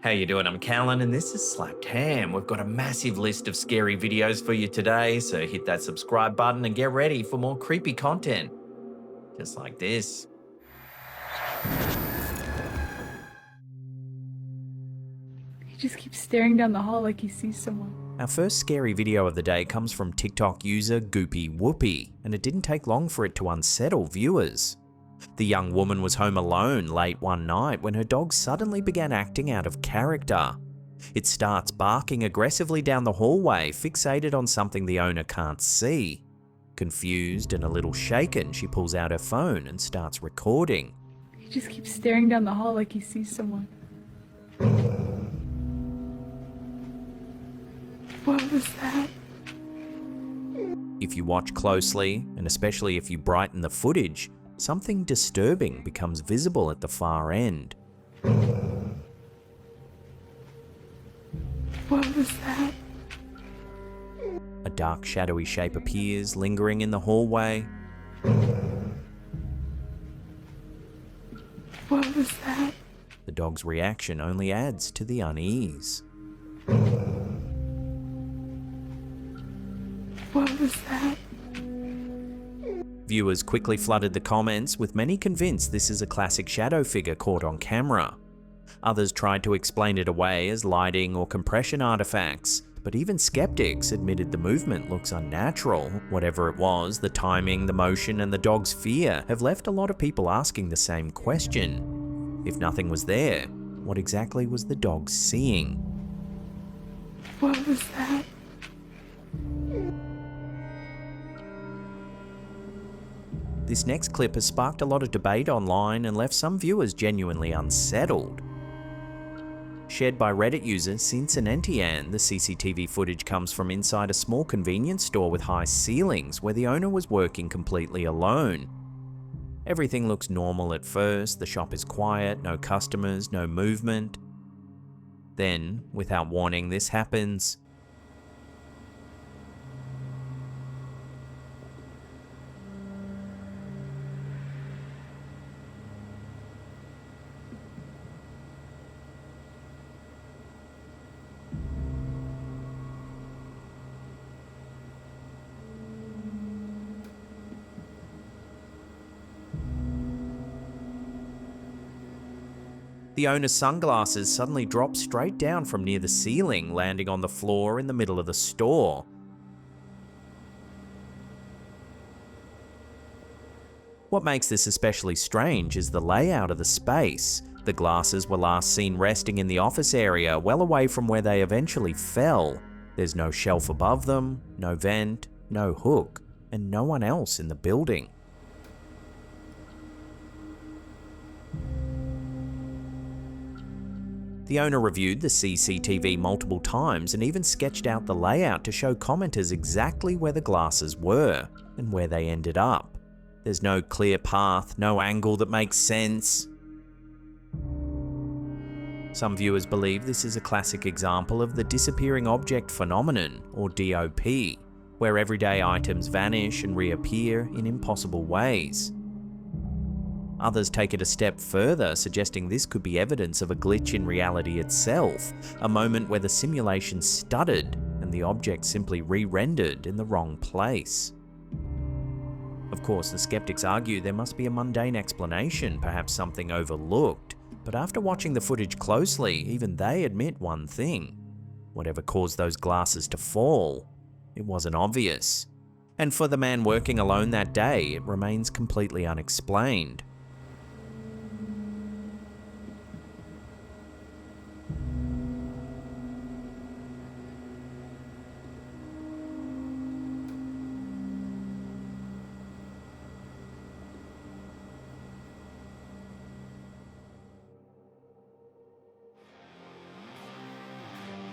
How you doing? I'm Callan and this is Slapped Ham. We've got a massive list of scary videos for you today, so hit that subscribe button and get ready for more creepy content. Just like this. He just keeps staring down the hall like he sees someone. Our first scary video of the day comes from TikTok user Goopy Whoopie, and it didn't take long for it to unsettle viewers. The young woman was home alone late one night when her dog suddenly began acting out of character. It starts barking aggressively down the hallway, fixated on something the owner can't see. Confused and a little shaken, she pulls out her phone and starts recording. He just keeps staring down the hall like he sees someone. What was that? If you watch closely, and especially if you brighten the footage, something disturbing becomes visible at the far end. What was that? A dark shadowy shape appears, lingering in the hallway. What was that? The dog's reaction only adds to the unease. What was that? Viewers quickly flooded the comments, with many convinced this is a classic shadow figure caught on camera. Others tried to explain it away as lighting or compression artifacts, but even skeptics admitted the movement looks unnatural. Whatever it was, the timing, the motion, and the dog's fear have left a lot of people asking the same question. If nothing was there, what exactly was the dog seeing? What was that? This next clip has sparked a lot of debate online and left some viewers genuinely unsettled. Shared by Reddit user Cincinnatian, the CCTV footage comes from inside a small convenience store with high ceilings where the owner was working completely alone. Everything looks normal at first, the shop is quiet, no customers, no movement. Then, without warning, this happens. The owner's sunglasses suddenly drop straight down from near the ceiling, landing on the floor in the middle of the store. What makes this especially strange is the layout of the space. The glasses were last seen resting in the office area, well away from where they eventually fell. There's no shelf above them, no vent, no hook, and no one else in the building. The owner reviewed the CCTV multiple times and even sketched out the layout to show commenters exactly where the glasses were and where they ended up. There's no clear path, no angle that makes sense. Some viewers believe this is a classic example of the disappearing object phenomenon, or DOP, where everyday items vanish and reappear in impossible ways. Others take it a step further, suggesting this could be evidence of a glitch in reality itself, a moment where the simulation stuttered and the object simply re-rendered in the wrong place. Of course, the skeptics argue there must be a mundane explanation, perhaps something overlooked, but after watching the footage closely, even they admit one thing. Whatever caused those glasses to fall, it wasn't obvious. And for the man working alone that day, it remains completely unexplained.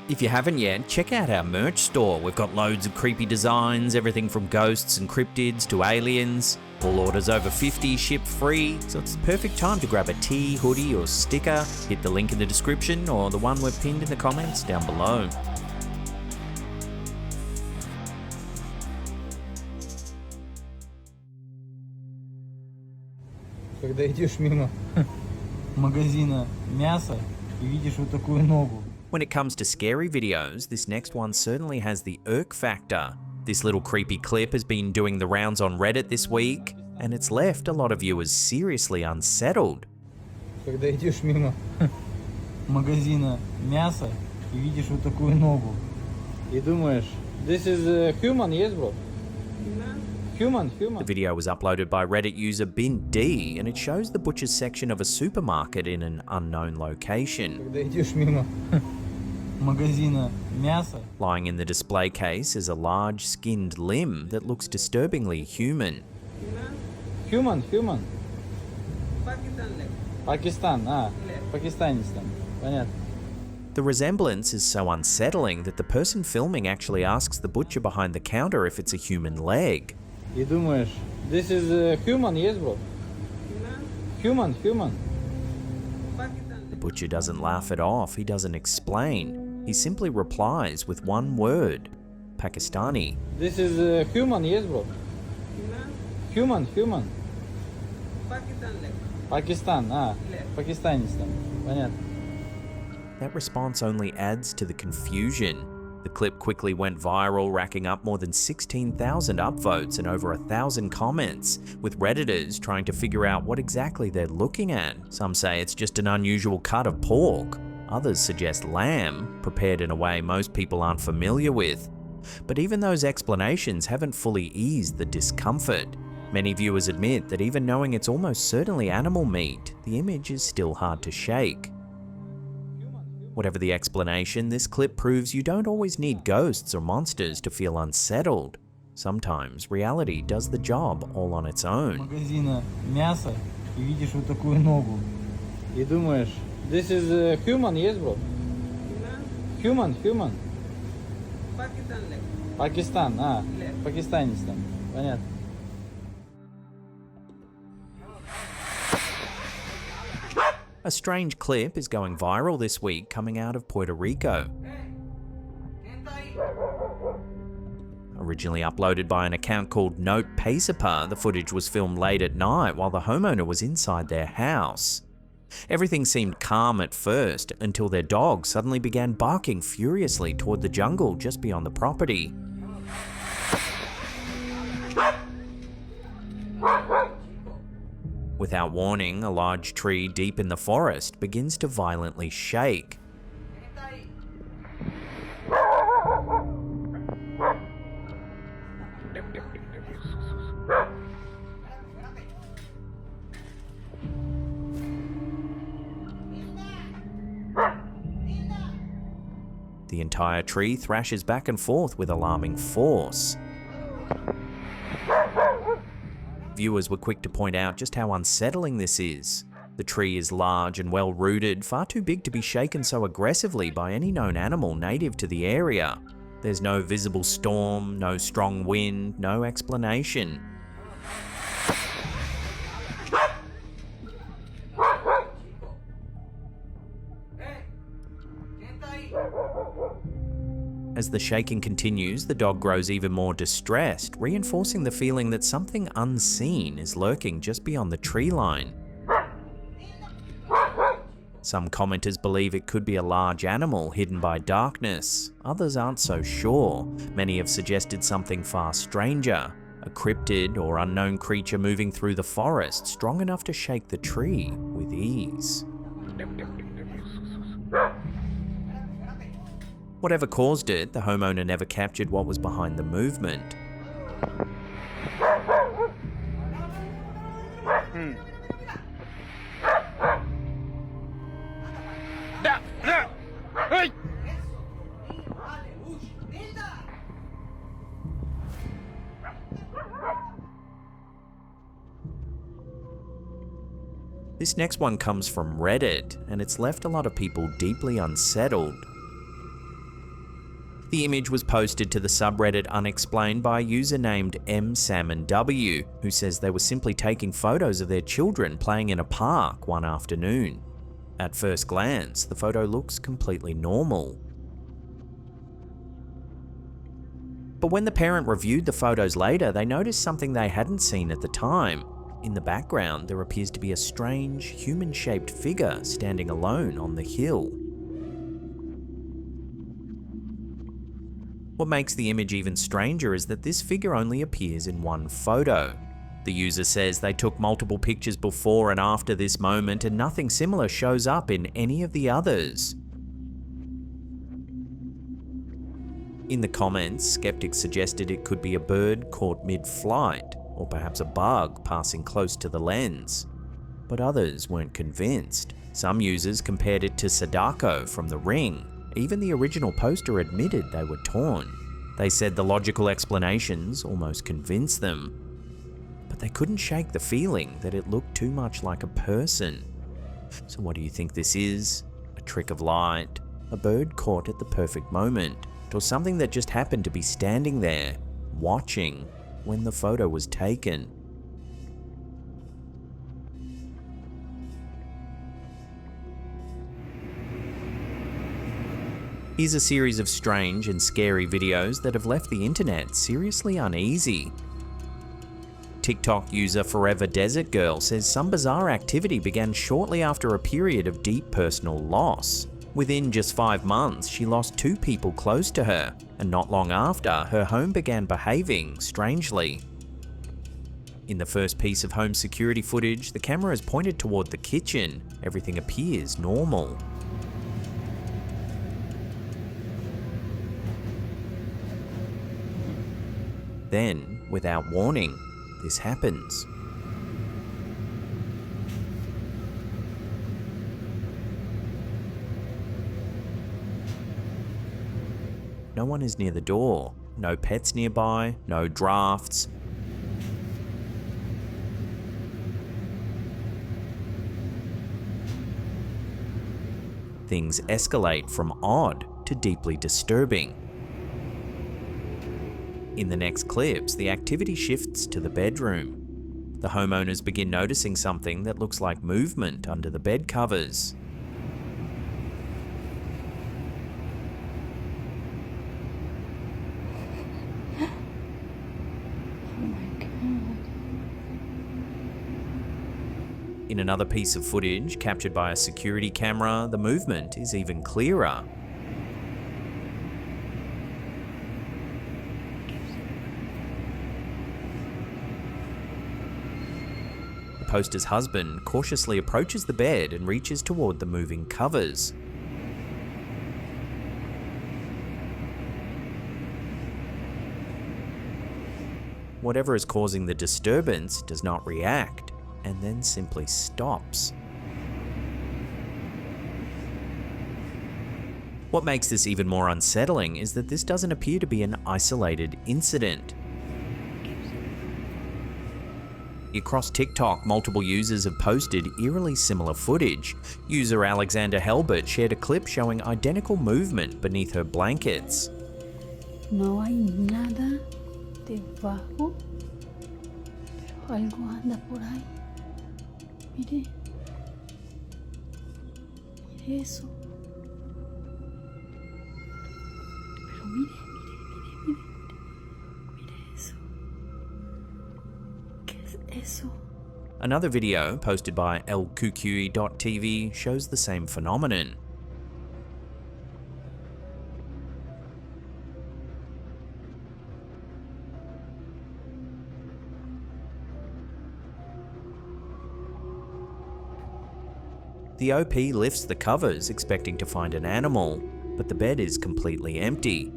If you haven't yet, check out our merch store. We've got loads of creepy designs, everything from ghosts and cryptids to aliens. All orders over 50 ship free, so it's the perfect time to grab a tee, hoodie or sticker. Hit the link in the description or the one we've pinned in the comments down below. Когда идешь мимо магазина мяса, и видишь вот такую ногу. When it comes to scary videos, this next one certainly has the irk factor. This little creepy clip has been doing the rounds on Reddit this week, and it's left a lot of viewers seriously unsettled. Когда идешь мимо магазина мяса и видишь вот такую ногу. И думаешь, this is human, yes, bro? Human. The video was uploaded by Reddit user Bin D, and it shows the butcher's section of a supermarket in an unknown location. Когда идешь мимо магазина мяса. Lying in the display case is a large skinned limb that looks disturbingly human. Human. Pakistan, Pakistanistan. Понятно. The resemblance is so unsettling that the person filming actually asks the butcher behind the counter if it's a human leg. И думаешь, this is human, yes, bro? Human. The butcher doesn't laugh it off, he doesn't explain. He simply replies with one word, Pakistani. This is human, yes, bro? Human. Pakistan, Pakistanistan. Понятно. That response only adds to the confusion. The clip quickly went viral, racking up more than 16,000 upvotes and over 1,000 comments, with Redditors trying to figure out what exactly they're looking at. Some say it's just an unusual cut of pork. Others suggest lamb, prepared in a way most people aren't familiar with. But even those explanations haven't fully eased the discomfort. Many viewers admit that even knowing it's almost certainly animal meat, the image is still hard to shake. Whatever the explanation, this clip proves you don't always need ghosts or monsters to feel unsettled. Sometimes reality does the job all on its own. Магазина мяса и видишь вот такую ногу. И думаешь, this is human, yes, bro? Human. Pakistan, Pakistanistan. Понятно. A strange clip is going viral this week coming out of Puerto Rico. Originally uploaded by an account called Note Pacepa, the footage was filmed late at night while the homeowner was inside their house. Everything seemed calm at first until their dog suddenly began barking furiously toward the jungle just beyond the property. Without warning, a large tree deep in the forest begins to violently shake. The entire tree thrashes back and forth with alarming force. Viewers were quick to point out just how unsettling this is. The tree is large and well-rooted, far too big to be shaken so aggressively by any known animal native to the area. There's no visible storm, no strong wind, no explanation. As the shaking continues, the dog grows even more distressed, reinforcing the feeling that something unseen is lurking just beyond the tree line. Some commenters believe it could be a large animal hidden by darkness. Others aren't so sure. Many have suggested something far stranger, a cryptid or unknown creature moving through the forest, strong enough to shake the tree with ease. Whatever caused it, the homeowner never captured what was behind the movement. This next one comes from Reddit, and it's left a lot of people deeply unsettled. The image was posted to the subreddit Unexplained by a user named msalmonw, who says they were simply taking photos of their children playing in a park one afternoon. At first glance, the photo looks completely normal. But when the parent reviewed the photos later, they noticed something they hadn't seen at the time. In the background, there appears to be a strange, human-shaped figure standing alone on the hill. What makes the image even stranger is that this figure only appears in one photo. The user says they took multiple pictures before and after this moment, and nothing similar shows up in any of the others. In the comments, skeptics suggested it could be a bird caught mid-flight, or perhaps a bug passing close to the lens. But others weren't convinced. Some users compared it to Sadako from The Ring. Even the original poster admitted they were torn. They said the logical explanations almost convinced them. But they couldn't shake the feeling that it looked too much like a person. So what do you think this is? A trick of light? A bird caught at the perfect moment? Or something that just happened to be standing there, watching, when the photo was taken? Here's a series of strange and scary videos that have left the internet seriously uneasy. TikTok user Forever Desert Girl says some bizarre activity began shortly after a period of deep personal loss. Within just 5 months, she lost 2 people close to her, and not long after, her home began behaving strangely. In the first piece of home security footage, the camera is pointed toward the kitchen. Everything appears normal. Then, without warning, this happens. No one is near the door, no pets nearby, no drafts. Things escalate from odd to deeply disturbing. In the next clips, the activity shifts to the bedroom. The homeowners begin noticing something that looks like movement under the bed covers. In another piece of footage captured by a security camera, the movement is even clearer. The poster's husband cautiously approaches the bed and reaches toward the moving covers. Whatever is causing the disturbance does not react, and then simply stops. What makes this even more unsettling is that this doesn't appear to be an isolated incident. Across TikTok, multiple users have posted eerily similar footage. User Alexander Helbert shared a clip showing identical movement beneath her blankets. No hay nada debajo, pero algo anda por ahí. Mire. Mire eso. Pero mire eso. ¿Qué es eso? Another video posted by lqqe.tv shows the same phenomenon. The OP lifts the covers expecting to find an animal, but the bed is completely empty.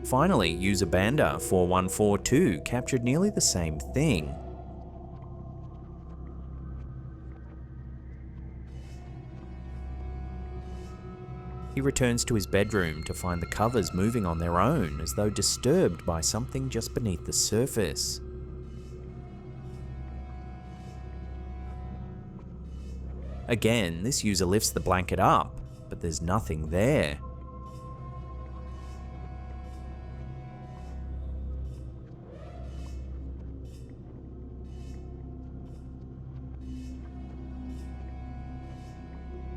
Finally, user Banda4142 captured nearly the same thing. He returns to his bedroom to find the covers moving on their own, as though disturbed by something just beneath the surface. Again, this user lifts the blanket up, but there's nothing there.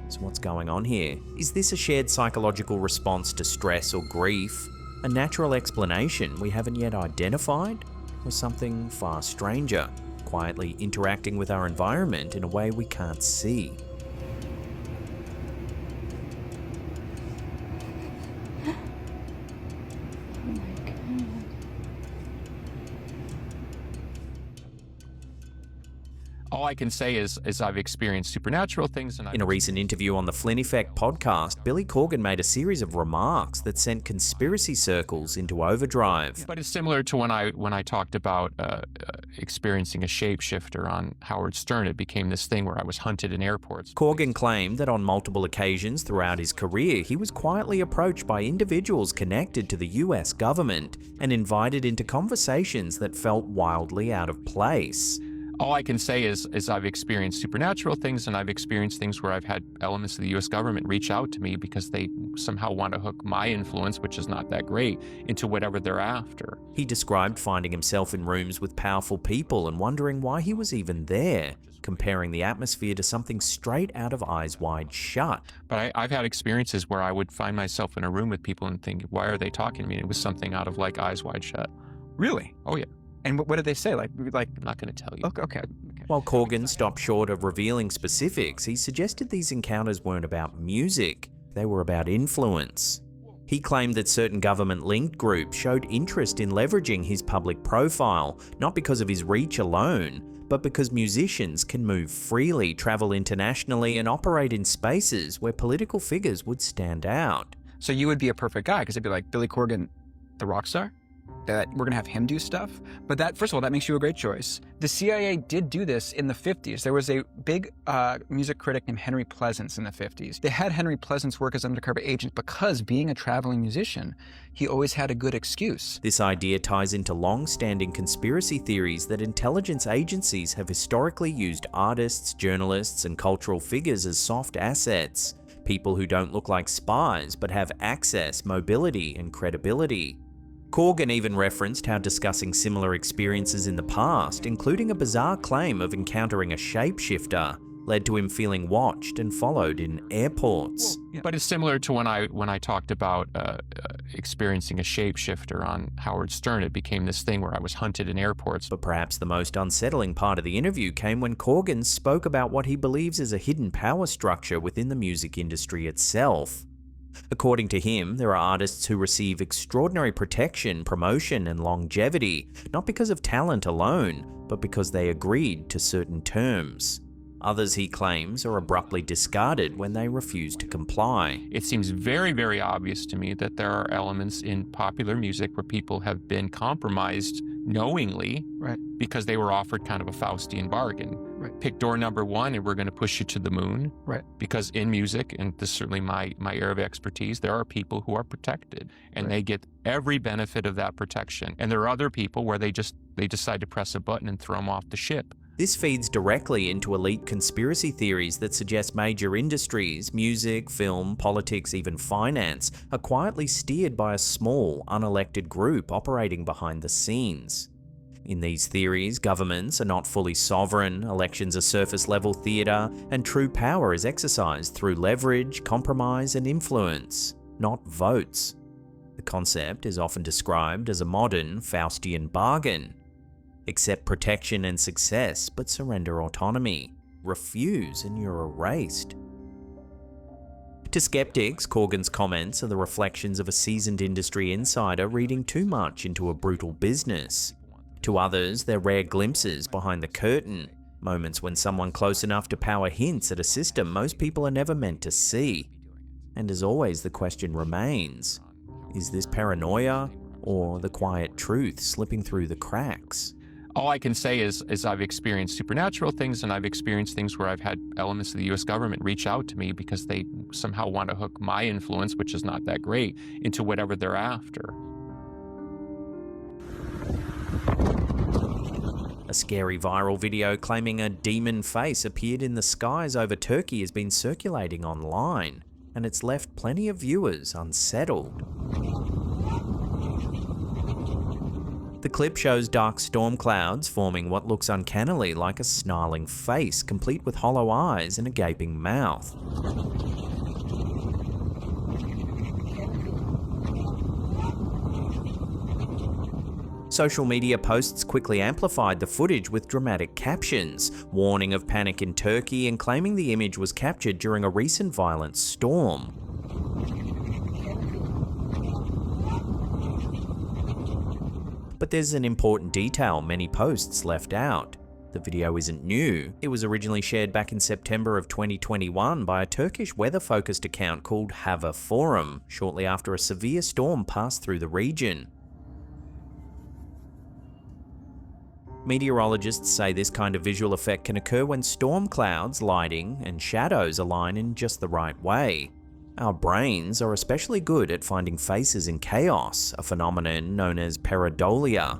So what's going on here? Is this a shared psychological response to stress or grief? A natural explanation we haven't yet identified? Or something far stranger, quietly interacting with our environment in a way we can't see? All I can say is I've experienced supernatural things. And In a recent interview on the Flynn Effect podcast, Billy Corgan made a series of remarks that sent conspiracy circles into overdrive. But it's similar to when I talked about experiencing a shapeshifter on Howard Stern. It became this thing where I was hunted in airports. Corgan claimed that on multiple occasions throughout his career, he was quietly approached by individuals connected to the US government and invited into conversations that felt wildly out of place. All I can say is I've experienced supernatural things, and I've experienced things where I've had elements of the U.S. government reach out to me because they somehow want to hook my influence, which is not that great, into whatever they're after. He described finding himself in rooms with powerful people and wondering why he was even there, comparing the atmosphere to something straight out of Eyes Wide Shut. But I've had experiences where I would find myself in a room with people and think, why are they talking to me? It was something out of like Eyes Wide Shut. Really? Oh, yeah. And what did they say? Like I'm not going to tell you. okay. While Corgan stopped short of revealing specifics, he suggested these encounters weren't about music, they were about influence. He claimed that certain government-linked groups showed interest in leveraging his public profile, not because of his reach alone, but because musicians can move freely, travel internationally, and operate in spaces where political figures would stand out. So you would be a perfect guy because it'd be like Billy Corgan, the rock star. That we're gonna have him do stuff. But that, first of all, that makes you a great choice. The CIA did do this in the 50s. There was a big music critic named Henry Pleasance in the 50s. They had Henry Pleasance work as an undercover agent because, being a traveling musician, he always had a good excuse. This idea ties into long-standing conspiracy theories that intelligence agencies have historically used artists, journalists, and cultural figures as soft assets, people who don't look like spies but have access, mobility, and credibility. Corgan even referenced how discussing similar experiences in the past, including a bizarre claim of encountering a shapeshifter, led to him feeling watched and followed in airports. But it's similar to when I talked about experiencing a shapeshifter on Howard Stern. It became this thing where I was hunted in airports. But perhaps the most unsettling part of the interview came when Corgan spoke about what he believes is a hidden power structure within the music industry itself. According to him, there are artists who receive extraordinary protection, promotion, and longevity, not because of talent alone, but because they agreed to certain terms. Others, he claims, are abruptly discarded when they refuse to comply. It seems very, very obvious to me that there are elements in popular music where people have been compromised knowingly, Right. because they were offered kind of a Faustian bargain. Right. Pick door number one and we're going to push you to the moon. Right. Because in music, and this is certainly my area of expertise, there are people who are protected and they get every benefit of that protection. And there are other people where they decide to press a button and throw them off the ship. This feeds directly into elite conspiracy theories that suggest major industries, music, film, politics, even finance, are quietly steered by a small, unelected group operating behind the scenes. In these theories, governments are not fully sovereign, elections are surface-level theatre, and true power is exercised through leverage, compromise, and influence, not votes. The concept is often described as a modern Faustian bargain. Accept protection and success, but surrender autonomy. Refuse and you're erased. To skeptics, Corgan's comments are the reflections of a seasoned industry insider reading too much into a brutal business. To others, they're rare glimpses behind the curtain, moments when someone close enough to power hints at a system most people are never meant to see. And as always, the question remains, is this paranoia or the quiet truth slipping through the cracks? All I can say is I've experienced supernatural things, and I've experienced things where I've had elements of the U.S. government reach out to me because they somehow want to hook my influence, which is not that great, into whatever they're after. A scary viral video claiming a demon face appeared in the skies over Turkey has been circulating online, and it's left plenty of viewers unsettled. The clip shows dark storm clouds forming what looks uncannily like a snarling face, complete with hollow eyes and a gaping mouth. Social media posts quickly amplified the footage with dramatic captions, warning of panic in Turkey and claiming the image was captured during a recent violent storm. But there's an important detail many posts left out. The video isn't new. It was originally shared back in September of 2021 by a Turkish weather-focused account called Hava Forum, shortly after a severe storm passed through the region. Meteorologists say this kind of visual effect can occur when storm clouds, lighting, and shadows align in just the right way. Our brains are especially good at finding faces in chaos, a phenomenon known as pareidolia.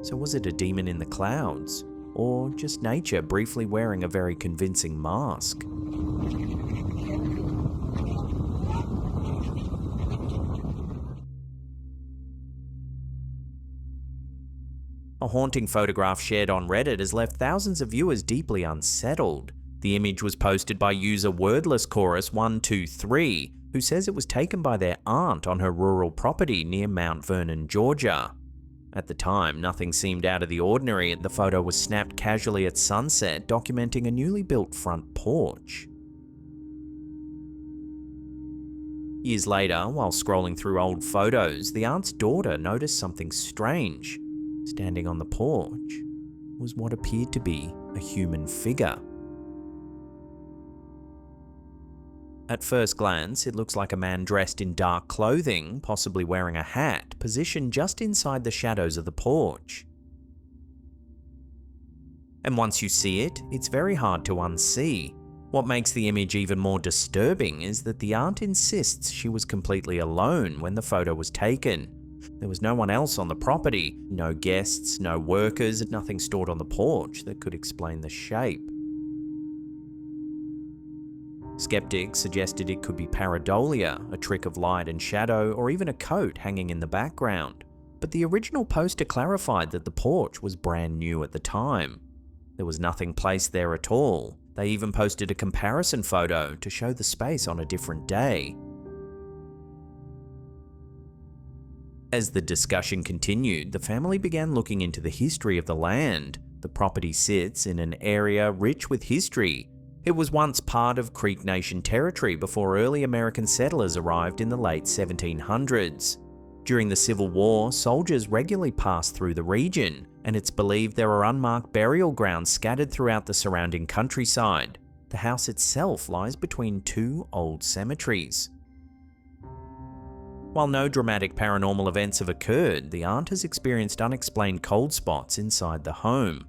So was it a demon in the clouds, or just nature briefly wearing a very convincing mask? A haunting photograph shared on Reddit has left thousands of viewers deeply unsettled. The image was posted by user Wordless Chorus 123, who says it was taken by their aunt on her rural property near Mount Vernon, Georgia. At the time, nothing seemed out of the ordinary, and the photo was snapped casually at sunset, documenting a newly built front porch. Years later, while scrolling through old photos, the aunt's daughter noticed something strange. Standing on the porch was what appeared to be a human figure. At first glance, it looks like a man dressed in dark clothing, possibly wearing a hat, positioned just inside the shadows of the porch. And once you see it, it's very hard to unsee. What makes the image even more disturbing is that the aunt insists she was completely alone when the photo was taken. There was no one else on the property, no guests, no workers, nothing stored on the porch that could explain the shape. Skeptics suggested it could be pareidolia, a trick of light and shadow, or even a coat hanging in the background. But the original poster clarified that the porch was brand new at the time. There was nothing placed there at all. They even posted a comparison photo to show the space on a different day. As the discussion continued, the family began looking into the history of the land. The property sits in an area rich with history. It was once part of Creek Nation territory before early American settlers arrived in the late 1700s. During the Civil War, soldiers regularly passed through the region, and it's believed there are unmarked burial grounds scattered throughout the surrounding countryside. The house itself lies between two old cemeteries. While no dramatic paranormal events have occurred, the aunt has experienced unexplained cold spots inside the home.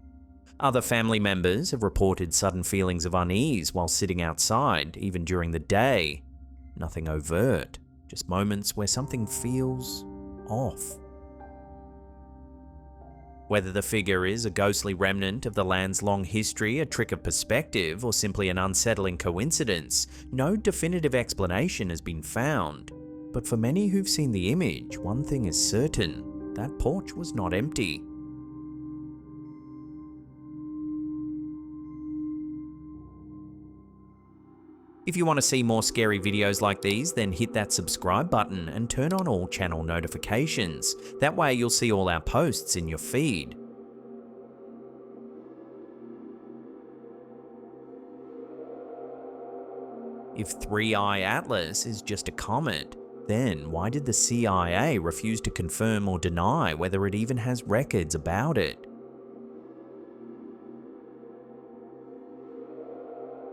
Other family members have reported sudden feelings of unease while sitting outside, even during the day. Nothing overt, just moments where something feels off. Whether the figure is a ghostly remnant of the land's long history, a trick of perspective, or simply an unsettling coincidence, no definitive explanation has been found. But for many who've seen the image, one thing is certain: that porch was not empty. If you want to see more scary videos like these, then hit that subscribe button and turn on all channel notifications. That way you'll see all our posts in your feed. If 3I Atlas is just a comet, then why did the CIA refuse to confirm or deny whether it even has records about it?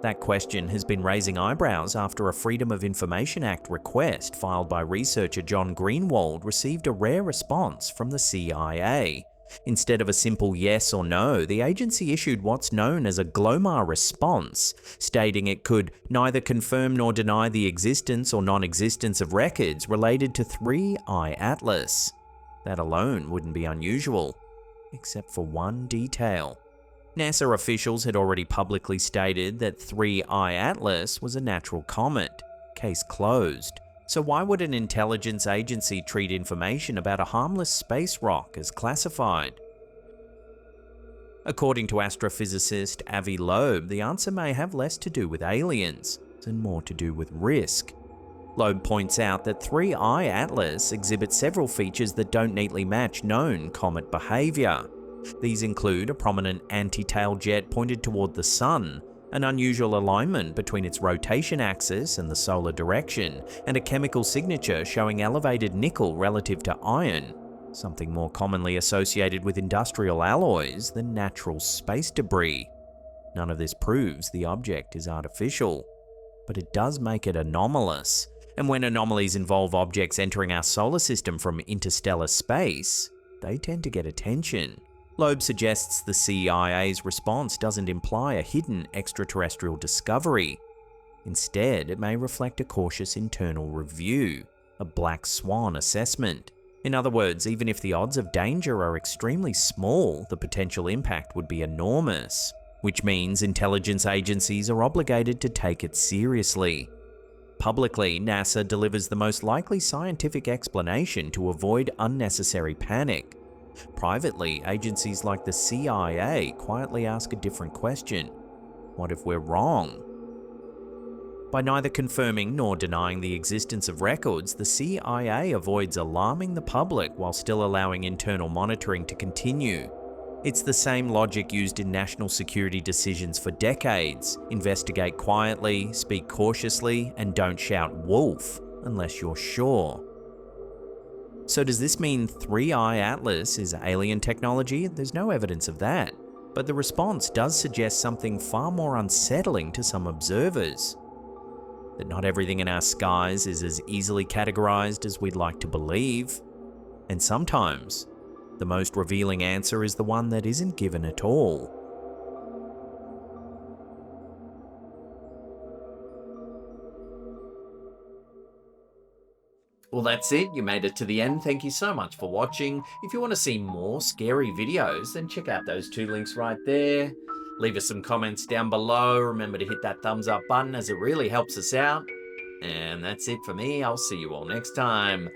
That question has been raising eyebrows after a Freedom of Information Act request filed by researcher John Greenwald received a rare response from the CIA. Instead of a simple yes or no, the agency issued what's known as a GLOMAR response, stating it could neither confirm nor deny the existence or non-existence of records related to 3I Atlas. That alone wouldn't be unusual, except for one detail. NASA officials had already publicly stated that 3I Atlas was a natural comet. Case closed. So why would an intelligence agency treat information about a harmless space rock as classified? According to astrophysicist Avi Loeb, the answer may have less to do with aliens and more to do with risk. Loeb points out that 3I Atlas exhibits several features that don't neatly match known comet behaviour. These include a prominent anti-tail jet pointed toward the sun, an unusual alignment between its rotation axis and the solar direction, and a chemical signature showing elevated nickel relative to iron, something more commonly associated with industrial alloys than natural space debris. None of this proves the object is artificial, but it does make it anomalous. And when anomalies involve objects entering our solar system from interstellar space, they tend to get attention. Loeb suggests the CIA's response doesn't imply a hidden extraterrestrial discovery. Instead, it may reflect a cautious internal review, a black swan assessment. In other words, even if the odds of danger are extremely small, the potential impact would be enormous, which means intelligence agencies are obligated to take it seriously. Publicly, NASA delivers the most likely scientific explanation to avoid unnecessary panic. Privately, agencies like the CIA quietly ask a different question. What if we're wrong? By neither confirming nor denying the existence of records, the CIA avoids alarming the public while still allowing internal monitoring to continue. It's the same logic used in national security decisions for decades. Investigate quietly, speak cautiously, and don't shout "wolf" unless you're sure. So does this mean 3I Atlas is alien technology? There's no evidence of that. But the response does suggest something far more unsettling to some observers. That not everything in our skies is as easily categorized as we'd like to believe. And sometimes, the most revealing answer is the one that isn't given at all. Well, that's it. You made it to the end. Thank you so much for watching. If you want to see more scary videos, then check out those 2 links right there. Leave us some comments down below. Remember to hit that thumbs up button as it really helps us out. And that's it for me. I'll see you all next time.